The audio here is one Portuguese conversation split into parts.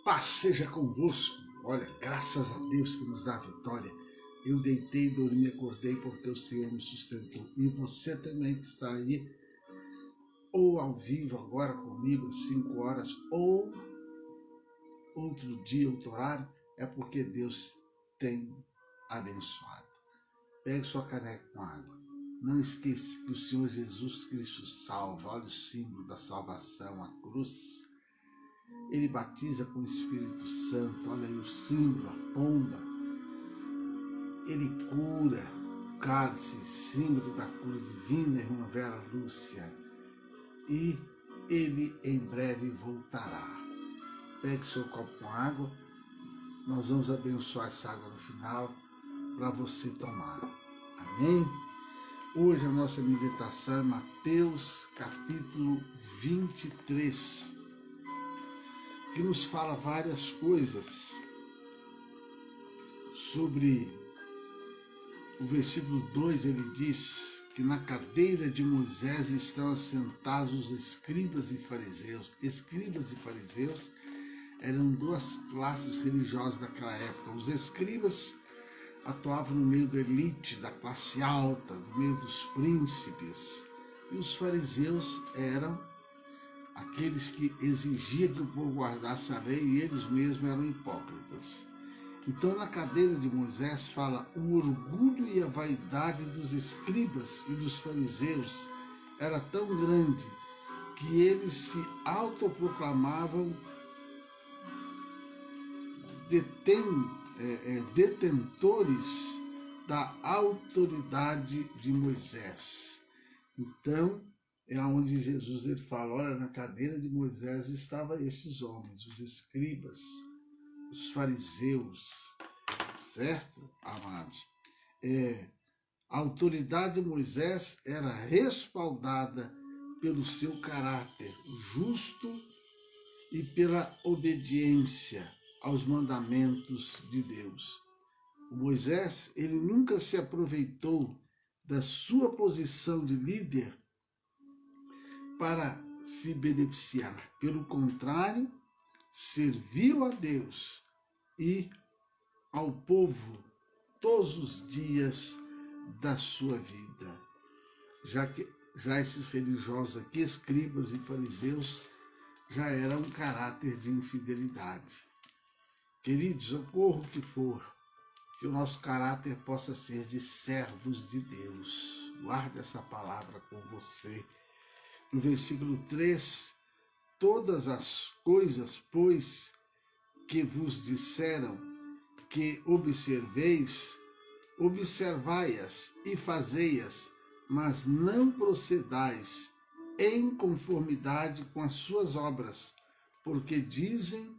Paz seja convosco. Olha, graças a Deus que nos dá a vitória. Eu deitei, dormi, acordei porque o Senhor me sustentou. E você também que está aí, ou ao vivo agora comigo às 5 horas, ou outro dia, outro horário, é porque Deus tem abençoado. Pegue sua caneca com água. Não esqueça que o Senhor Jesus Cristo salva. Olha o símbolo da salvação, a cruz. Ele batiza com o Espírito Santo. Olha aí o símbolo, a pomba. Ele cura o cálice, símbolo da cura divina, irmã Vera Lúcia. E ele em breve voltará. Pegue seu copo com água. Nós vamos abençoar essa água no final para você tomar. Amém? Hoje a nossa meditação é Mateus capítulo 23, que nos fala várias coisas sobre o versículo 2. Ele diz que na cadeira de Moisés estão assentados os escribas e fariseus. Escribas e fariseus eram duas classes religiosas daquela época. Os escribas atuavam no meio da elite, da classe alta, no meio dos príncipes. E os fariseus eram aqueles que exigiam que o povo guardasse a lei e eles mesmos eram hipócritas. Então, na cadeira de Moisés fala o orgulho e a vaidade dos escribas e dos fariseus era tão grande que eles se autoproclamavam detentores da autoridade de Moisés. Então, é onde Jesus ele fala, olha, na cadeira de Moisés estavam esses homens, os escribas, os fariseus, certo, amados? A autoridade de Moisés era respaldada pelo seu caráter justo e pela obediência aos mandamentos de Deus. O Moisés, ele nunca se aproveitou da sua posição de líder para se beneficiar. Pelo contrário, serviu a Deus e ao povo todos os dias da sua vida. Já esses religiosos aqui, escribas e fariseus, já era um caráter de infidelidade. Queridos, ocorra o que for, que o nosso caráter possa ser de servos de Deus. Guarde essa palavra com você. No versículo 3, todas as coisas, pois, que vos disseram que observeis, observai-as e fazei-as, mas não procedais em conformidade com as suas obras, porque dizem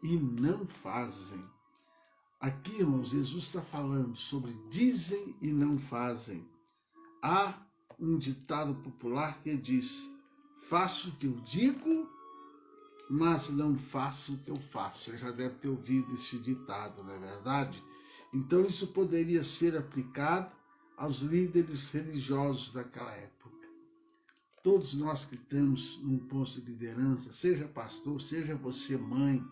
e não fazem. Aqui, irmãos, Jesus está falando sobre dizem e não fazem. Há um ditado popular que diz, faço o que eu digo, mas não faço o que eu faço. Você já deve ter ouvido esse ditado, não é verdade? Então isso poderia ser aplicado aos líderes religiosos daquela época. Todos nós que estamos num posto de liderança, seja pastor, seja você mãe,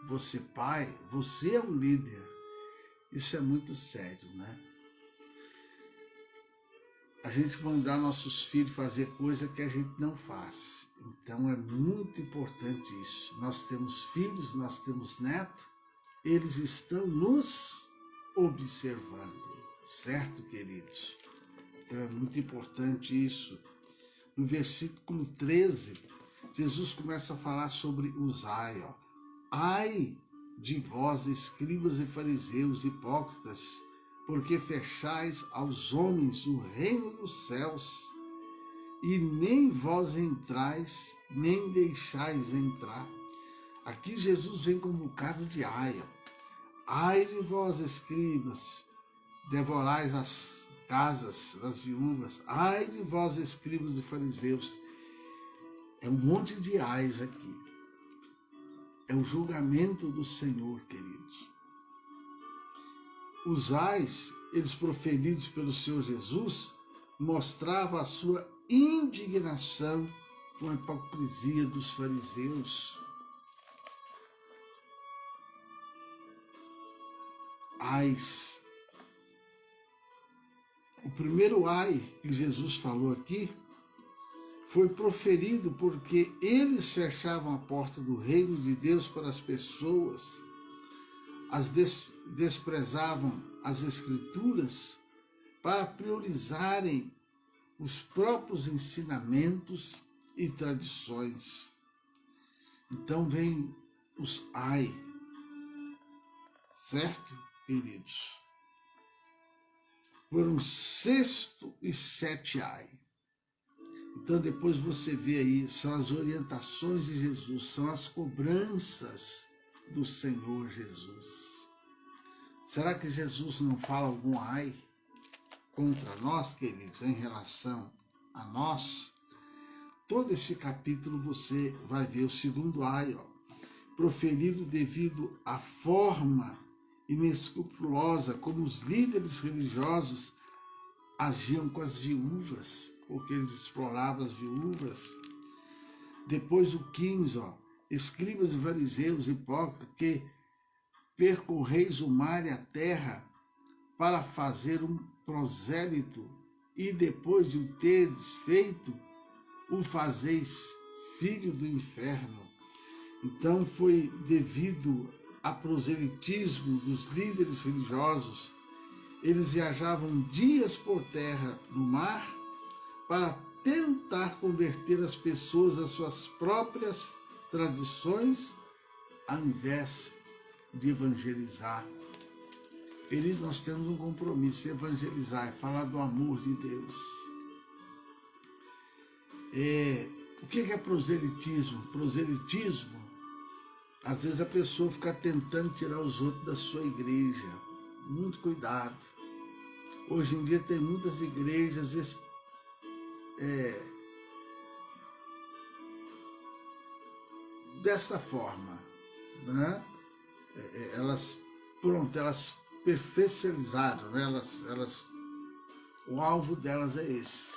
você pai, você é um líder. Isso é muito sério, né? A gente mandar nossos filhos fazer coisa que a gente não faz. Então é muito importante isso. Nós temos filhos, nós temos netos, eles estão nos observando, certo, queridos? Então é muito importante isso. No versículo 13, Jesus começa a falar sobre os ai, ó. Ai de vós, escribas e fariseus, hipócritas, porque fechais aos homens o reino dos céus, e nem vós entrais, nem deixais entrar. Aqui Jesus vem com um bocado de ai. Ai de vós, escribas, devorais as casas das viúvas. Ai de vós, escribas e fariseus. É um monte de ais aqui. É o julgamento do Senhor, queridos. Os ais, eles proferidos pelo Senhor Jesus, mostravam a sua indignação com a hipocrisia dos fariseus. ais. O primeiro ai que Jesus falou aqui foi proferido porque eles fechavam a porta do reino de Deus para as pessoas, desprezavam as Escrituras para priorizarem os próprios ensinamentos e tradições. Então vem os ai, certo, queridos? Foram 6º e 7 ai. Então depois você vê aí, são as orientações de Jesus, são as cobranças do Senhor Jesus. Será que Jesus não fala algum ai contra nós, queridos, em relação a nós? Todo esse capítulo você vai ver o 2º ai, proferido devido à forma inescrupulosa como os líderes religiosos agiam com as viúvas, porque eles exploravam as viúvas. Depois o 15, escribas e fariseus hipócritas, que percorreis o mar e a terra para fazer um prosélito, e depois de o teres feito, o fazeis filho do inferno. Então foi devido a proselitismo dos líderes religiosos. Eles viajavam dias por terra no mar para tentar converter as pessoas às suas próprias tradições, ao invés de evangelizar. Queridos, nós temos um compromisso: evangelizar, é falar do amor de Deus. O que é proselitismo? Proselitismo, às vezes a pessoa fica tentando tirar os outros da sua igreja. Muito cuidado. Hoje em dia tem muitas igrejas desta forma, né? Elas perfeccionizaram, né? O alvo delas é esse,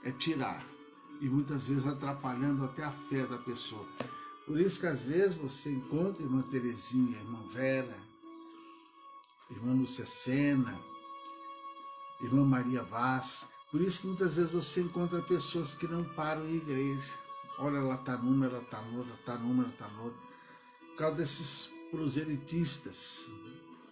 é tirar, e muitas vezes atrapalhando até a fé da pessoa. Por isso que às vezes você encontra irmã Terezinha, irmã Vera, irmã Lúcia Sena, irmã Maria Vaz. Por isso que muitas vezes você encontra pessoas que não param em igreja. Olha, ela está numa, ela está noutra, está numa, ela está noutra. Por causa desses proselitistas.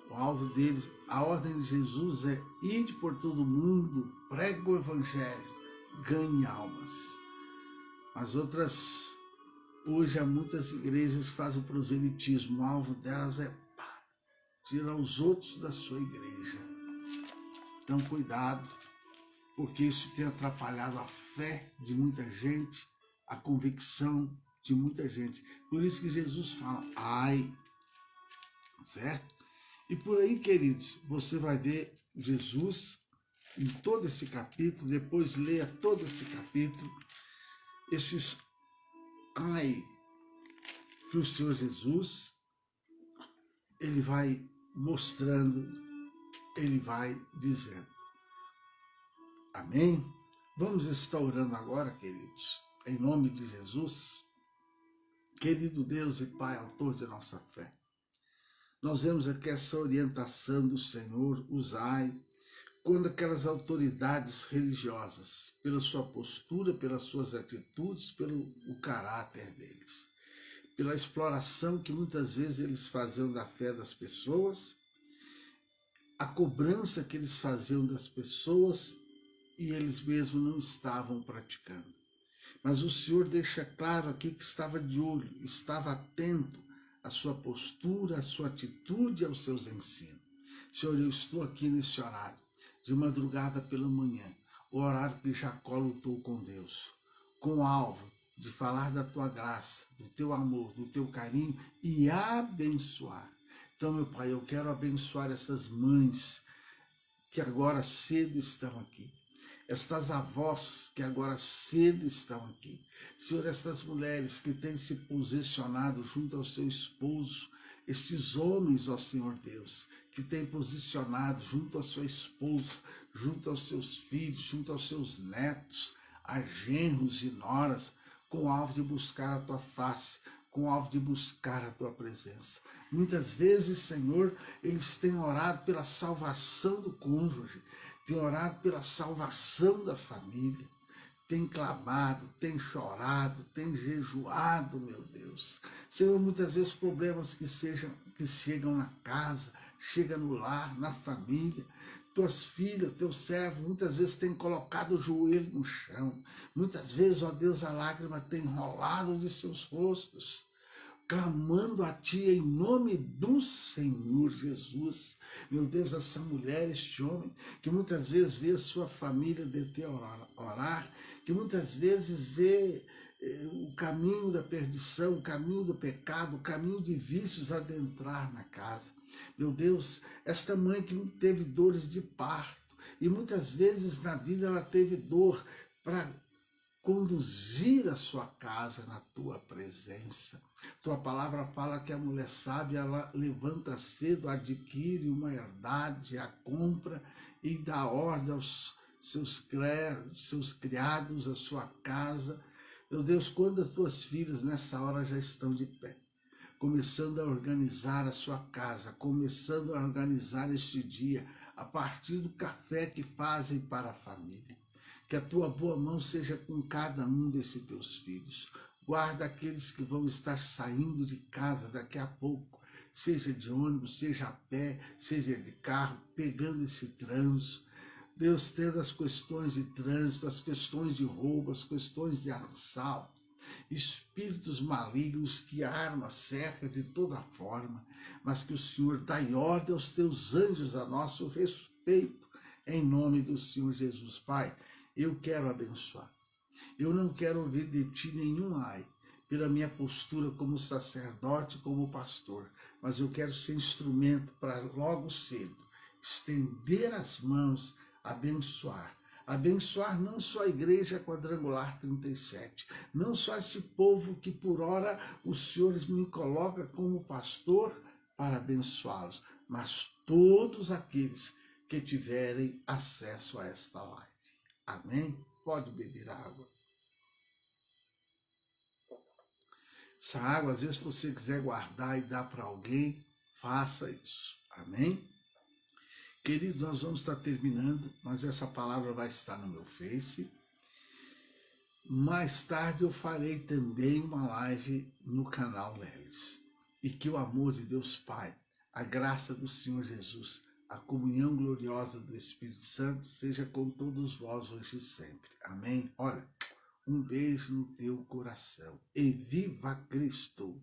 O alvo deles, a ordem de Jesus é: ide por todo mundo, pregue o evangelho, ganhe almas. As outras, hoje há muitas igrejas que fazem o proselitismo. O alvo delas é tirar os outros da sua igreja. Então cuidado, porque isso tem atrapalhado a fé de muita gente, a convicção de muita gente. Por isso que Jesus fala, ai, certo? E por aí, queridos, você vai ver Jesus em todo esse capítulo, depois leia todo esse capítulo, esses ai que o Senhor Jesus, ele vai mostrando, ele vai dizendo. Amém? Vamos estar orando agora, queridos, em nome de Jesus. Querido Deus e Pai, autor de nossa fé, nós vemos aqui essa orientação do Senhor, usai, quando aquelas autoridades religiosas, pela sua postura, pelas suas atitudes, pelo caráter deles, pela exploração que muitas vezes eles faziam da fé das pessoas, a cobrança que eles faziam das pessoas e eles mesmos não estavam praticando. Mas o Senhor deixa claro aqui que estava de olho, estava atento à sua postura, à sua atitude, aos seus ensinos. Senhor, eu estou aqui nesse horário, de madrugada pela manhã, o horário que Jacó lutou com Deus, com o alvo de falar da tua graça, do teu amor, do teu carinho e abençoar. Então, meu Pai, eu quero abençoar essas mães que agora cedo estão aqui, estas avós que agora cedo estão aqui. Senhor, estas mulheres que têm se posicionado junto ao seu esposo, estes homens, ó Senhor Deus, que têm posicionado junto ao seu esposo, junto aos seus filhos, junto aos seus netos, a genros e noras, com o alvo de buscar a tua face, com o alvo de buscar a tua presença. Muitas vezes, Senhor, eles têm orado pela salvação do cônjuge, têm orado pela salvação da família, têm clamado, têm chorado, têm jejuado, meu Deus. Senhor, muitas vezes problemas que chegam na casa, chegam no lar, na família. Tuas filhas, teus servos, muitas vezes têm colocado o joelho no chão. Muitas vezes, ó Deus, a lágrima tem rolado de seus rostos, clamando a Ti em nome do Senhor Jesus. Meu Deus, essa mulher, este homem, que muitas vezes vê a sua família deteriorar, que muitas vezes vê o caminho da perdição, o caminho do pecado, o caminho de vícios adentrar na casa. Meu Deus, esta mãe que teve dores de parto, e muitas vezes na vida ela teve dor para conduzir a sua casa na tua presença. Tua palavra fala que a mulher sábia, ela levanta cedo, adquire uma herdade, a compra e dá ordem aos seus criados, a sua casa. Meu Deus, quando as tuas filhas nessa hora já estão de pé, começando a organizar a sua casa, começando a organizar este dia, a partir do café que fazem para a família. Que a tua boa mão seja com cada um desses teus filhos. Guarda aqueles que vão estar saindo de casa daqui a pouco, seja de ônibus, seja a pé, seja de carro, pegando esse trânsito. Deus, tendo as questões de trânsito, as questões de roubo, as questões de assalto, espíritos malignos que armam cerca de toda forma, mas que o Senhor dai ordem aos teus anjos a nosso respeito, em nome do Senhor Jesus. Pai, eu quero abençoar. Eu não quero ouvir de Ti nenhum ai, pela minha postura como sacerdote, como pastor, mas eu quero ser instrumento para logo cedo estender as mãos, abençoar. Abençoar não só a Igreja Quadrangular 37, não só esse povo que por hora os senhores me colocam como pastor para abençoá-los, mas todos aqueles que tiverem acesso a esta live. Amém? Pode beber água. Essa água, às vezes, se você quiser guardar e dar para alguém, faça isso. Amém? Queridos, nós vamos estar terminando, mas essa palavra vai estar no meu Face. Mais tarde eu farei também uma live no canal Lelis. E que o amor de Deus Pai, a graça do Senhor Jesus, a comunhão gloriosa do Espírito Santo seja com todos vós hoje e sempre. Amém? Olha, um beijo no teu coração. E viva Cristo!